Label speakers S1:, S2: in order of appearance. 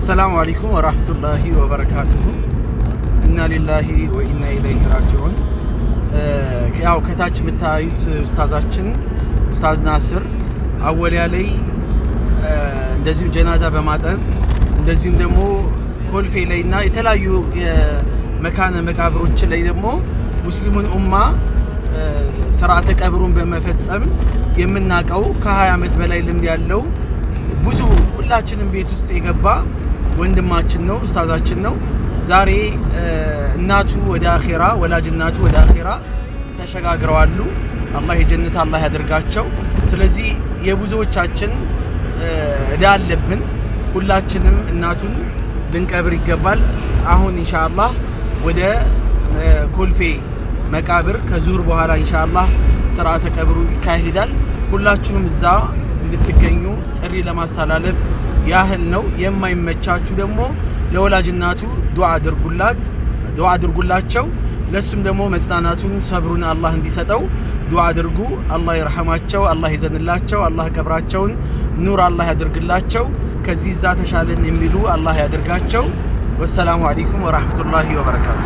S1: السلام عليكم ورحمة الله وبركاته. إنا لله وإنا إليه راجعون. ያው ከታች የምታዩት ኡስታዛችን ኡስታዝ ናስር አወሊያ ላይ እንደዚሁ ጀናዛ በማጠብ እንደዚሁም ደግሞ ኮልፌ ላይና የተለያዩ የመካነ መቃብሮች ላይ ደግሞ ሙስሊሙን ኡማ ስርዓተ ቀብሩን በመፈጸም የምናቀው ከ20 ዓመት በላይ ልምድ ያለው ብዙ ሁላችንም ቤት ውስጥ የገባ ወንድማችን ነው ኡስታዛችን ነው። ዛሬ እናቱ ወደ አኺራ ወላጅ እናቱ ወደ አኺራ ተሸጋግረዋል። አላህ የጀነት አላህ ያደርጋቸው። ስለዚህ የብዙዎቻችን እዳ አለብን። ሁላችንም እናቱን ልንቀብር ይገባል። አሁን ኢንሻአላህ ወደ ኮልፌ መቃብር ከዙር በኋላ ኢንሻአላህ ስርዓተ ቀብሩ ይካሄዳል። ሁላችሁም እዛ እንድትገኙ ጥሪ ለማስተላለፍ ያህል ነው። የማይመቻችሁ ደግሞ ለወላጅ እናቱ ዱዓ አድርጉላቸው። ለሱም ደግሞ መጽናናቱን ሰብሩን አላህ እንዲሰጠው ዱዓ አድርጉ። አላህ ይርሐማቸው፣ አላህ ይዘንላቸው፣ አላህ ቀብራቸውን ኑር አላህ ያድርግላቸው። ከዚህ እዛ ተሻለን የሚሉ አላህ ያድርጋቸው። ወሰላሙ አለይኩም ወራህመቱላሂ ወበረካቱ።